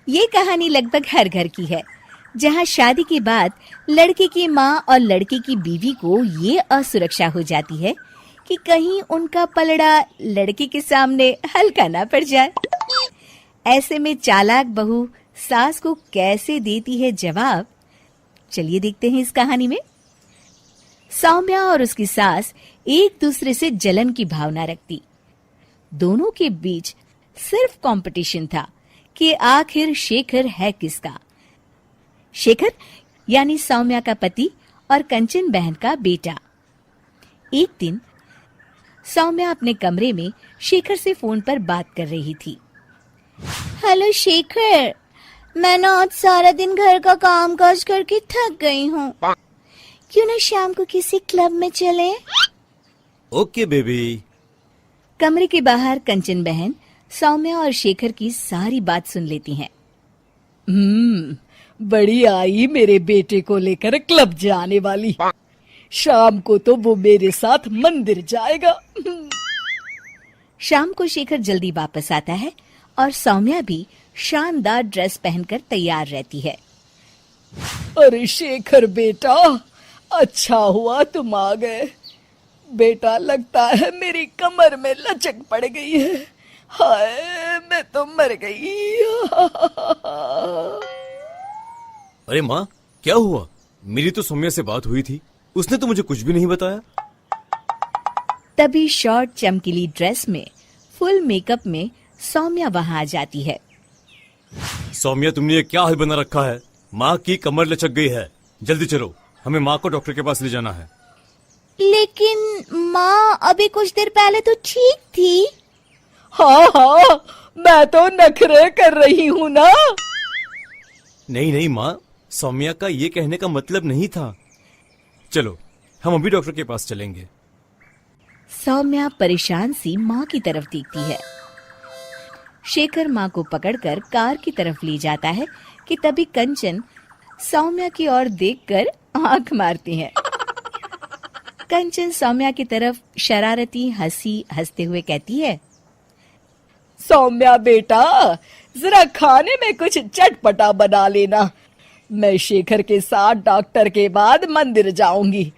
ये कहानी लगभग हर घर की है, जहाँ शादी के बाद लड़के की माँ और लड़के की बीवी को ये असुरक्षा हो जाती है कि कहीं उनका पलड़ा लड़के के सामने हल्का ना पड़ जाए। ऐसे में चालाक बहू सास को कैसे देती है जवाब, चलिए देखते हैं इस कहानी में। सौम्या और उसकी सास एक दूसरे से जलन की भावना रखती। दोनों के बीच सिर्फ कंपटीशन था कि आखिर शेखर है किसका। शेखर यानी सौम्या का पति और कंचन बहन का बेटा। एक दिन सौम्या अपने कमरे में शेखर से फोन पर बात कर रही थी। हेलो शेखर, मैं ना आज सारा दिन घर का काम काज करके थक गई हूँ। क्यों ना शाम को किसी क्लब में चले? Okay baby. कमरे के बाहर कंचन बहन सौम्या और शेखर की सारी बात सुन लेती हैं। बड़ी आई मेरे बेटे को लेकर क्लब जाने वाली। शाम को तो वो मेरे साथ मंदिर जाएगा। शाम को शेखर जल्दी वापस आता है और सौम्या भी शानदार ड्रेस पहनकर तैयार रहती है। अरे शेखर बेटा, अच्छा हुआ तुम आ गए। बेटा लगता है मेरी कमर में लचक पड़ गई है। हाय मैं तो मर गई। अरे माँ, क्या हुआ? मेरी तो सौम्या से बात हुई थी, उसने तो मुझे कुछ भी नहीं बताया। तभी शॉर्ट चमकीली ड्रेस में फुल मेकअप में सौम्या वहां आ जाती है। सौम्या, तुमने ये क्या हाल बना रखा है? माँ की कमर लचक गई है। जल्दी चलो, हमें माँ को डॉक्टर के पास ले जाना है। लेकिन माँ अभी कुछ देर पहले तो ठीक थी। हाँ, मैं तो नखरे कर रही हूँ ना। नहीं माँ, सौम्या का ये कहने का मतलब नहीं था। चलो, हम अभी डॉक्टर के पास चलेंगे। सौम्या परेशान सी माँ की तरफ देखती है। शेखर माँ को पकड़कर कार की तरफ ले जाता है कि तभी कंचन सौम्या की ओर देखकर आंख मारती है। कंचन सौम्या की तरफ शरारती हंसी हंसते हुए कहती है, सौम्या बेटा, जरा खाने में कुछ चटपटा बना लेना। मैं शेखर के साथ डॉक्टर के बाद मंदिर जाऊंगी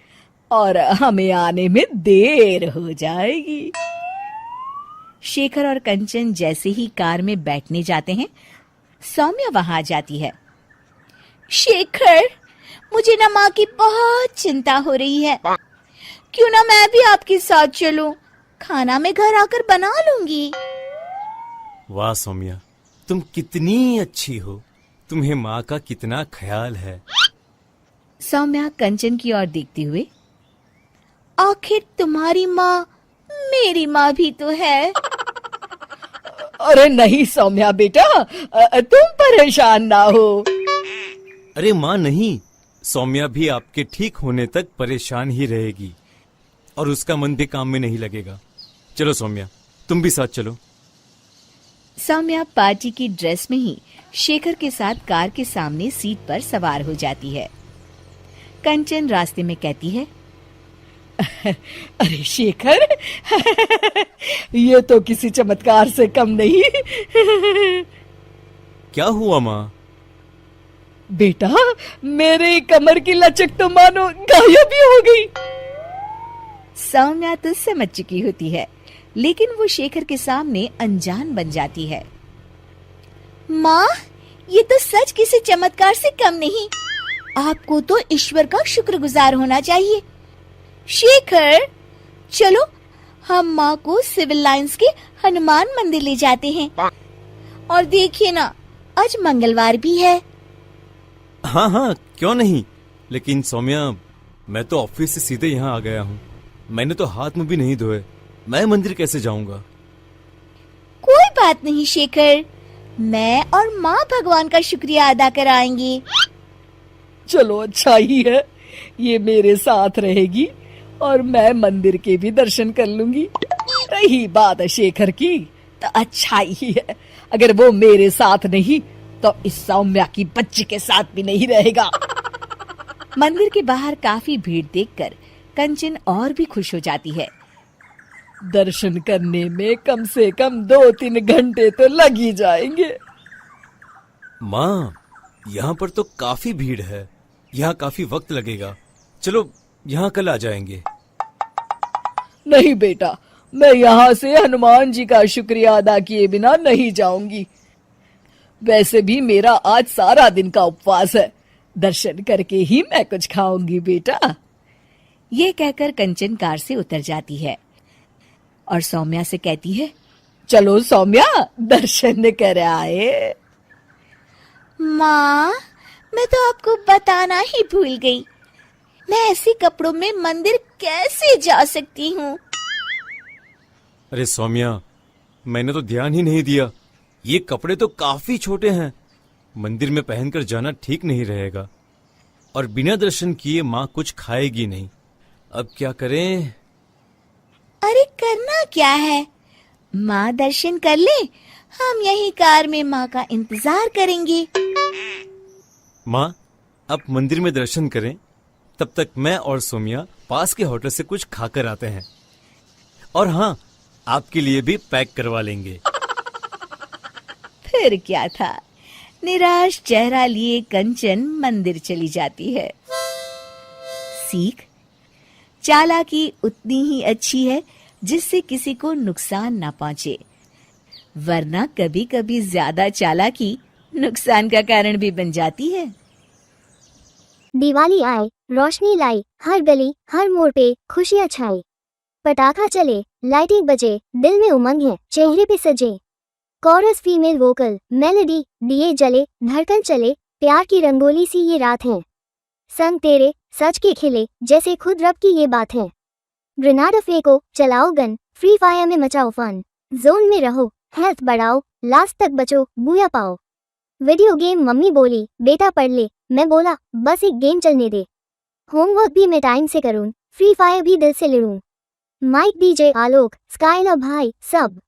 और हमें आने में देर हो जाएगी। शेखर और कंचन जैसे ही कार में बैठने जाते हैं, सौम्या वहां आ जाती है। शेखर, मुझे ना माँ की बहुत चिंता हो रही है। क्यों ना मैं भी आपके साथ चलूं? खाना मैं घर आकर बना लूंगी। वाह सौम्या, तुम कितनी अच्छी हो। तुम्हें माँ का कितना ख्याल है। सौम्या कंचन की ओर देखते हुए, आखिर तुम्हारी माँ मेरी माँ भी तो है। अरे नहीं सौम्या बेटा, तुम परेशान ना हो। अरे माँ नहीं, सौम्या भी आपके ठीक होने तक परेशान ही रहेगी और उसका मन भी काम में नहीं लगेगा। चलो सौम्या, तुम भी साथ चलो। सौम्या पार्टी की ड्रेस में ही शेखर के साथ कार के सामने सीट पर सवार हो जाती है। कंचन रास्ते में कहती है, अरे शेखर, ये तो किसी चमत्कार से कम नहीं। क्या हुआ माँ? बेटा, मेरे कमर की लचक तो मानो गायब ही हो गई। सौम्या तो समझ चुकी होती है, लेकिन वो शेखर के सामने अनजान बन जाती है। माँ, ये तो सच किसी चमत्कार से कम नहीं। आपको तो ईश्वर का शुक्रगुजार होना चाहिए। शेखर, चलो हम माँ को सिविल लाइंस के हनुमान मंदिर ले जाते हैं। और देखिए ना, आज मंगलवार भी है। हाँ, क्यों नहीं। लेकिन सौम्या, मैं तो ऑफिस से सीधे यहाँ आ गया हूँ। मैंने तो हाथ मुंह भी नहीं धोए। मैं मंदिर कैसे जाऊंगा? कोई बात नहीं शेखर, मैं और माँ भगवान का शुक्रिया अदा कराएंगे। चलो अच्छा ही है, ये मेरे साथ रहेगी और मैं मंदिर के भी दर्शन कर लूंगी। रही बात शेखर की, तो अच्छा ही है। अगर वो मेरे साथ नहीं तो इस सौम्या की बच्ची के साथ भी नहीं रहेगा। मंदिर के बाहर काफी भीड़ देखकर कंचन और भी खुश हो जाती है। दर्शन करने में कम से कम 2-3 घंटे तो लग ही जाएंगे। माँ, यहाँ पर तो काफी भीड़ है, यहाँ काफी वक्त लगेगा। चलो यहाँ कल आ जाएंगे। नहीं बेटा, मैं यहाँ से हनुमान जी का शुक्रिया अदा किए बिना नहीं जाऊंगी। वैसे भी मेरा आज सारा दिन का उपवास है, दर्शन करके ही मैं कुछ खाऊंगी बेटा। ये कहकर कंचन कार से उतर जाती है और सौम्या से कहती है, चलो सौम्या, दर्शन कर आए। माँ, मैं तो आपको बताना ही भूल गई, मैं ऐसे कपड़ों में मंदिर कैसे जा सकती हूँ? अरे सौम्या, मैंने तो ध्यान ही नहीं दिया। ये कपड़े तो काफी छोटे हैं, मंदिर में पहनकर जाना ठीक नहीं रहेगा। और बिना दर्शन किए माँ कुछ खाएगी नहीं। अब क्या करें? अरे करना क्या है, माँ दर्शन कर ले, हम यही कार में माँ का इंतजार करेंगे। माँ, आप मंदिर में दर्शन करें, तब तक मैं और सौम्या पास के होटल से कुछ खाकर आते हैं। और हाँ, आपके लिए भी पैक करवा लेंगे। फिर क्या था, निराश चेहरा लिए कंचन मंदिर चली जाती है। सीख, चालाकी उतनी ही अच्छी है जिससे किसी को नुकसान ना पहुंचे, वरना कभी कभी ज्यादा चालाकी नुकसान का कारण भी बन जाती है। दिवाली आए, रोशनी लाई, हर गली हर मोड़ पे खुशियाँ छाई। पटाखा चले, लाइटिंग बजे, दिल में उमंग है, चेहरे पे सजे। कोरस फीमेल वोकल, मेलोडी, दिए जले, धड़कन चले, प्यार की रंगोली सी ये रात है। संग तेरे, सच के खिले, जैसे खुद रब की ये बात है। ग्रेनाडा फेंको, चलाओ गन, फ्री फायर में मचाओ फन। जोन में रहो, हेल्थ बढ़ाओ, लास्ट तक बचो, बूया पाओ। वीडियो गेम मम्मी बोली, बेटा पढ़ ले, मैं बोला बस एक गेम चलने दे। होमवर्क भी मैं टाइम से करूँ, फ्री फायर भी दिल से लड़ूं। माइक डीजे आलोक, स्काइला भाई सब।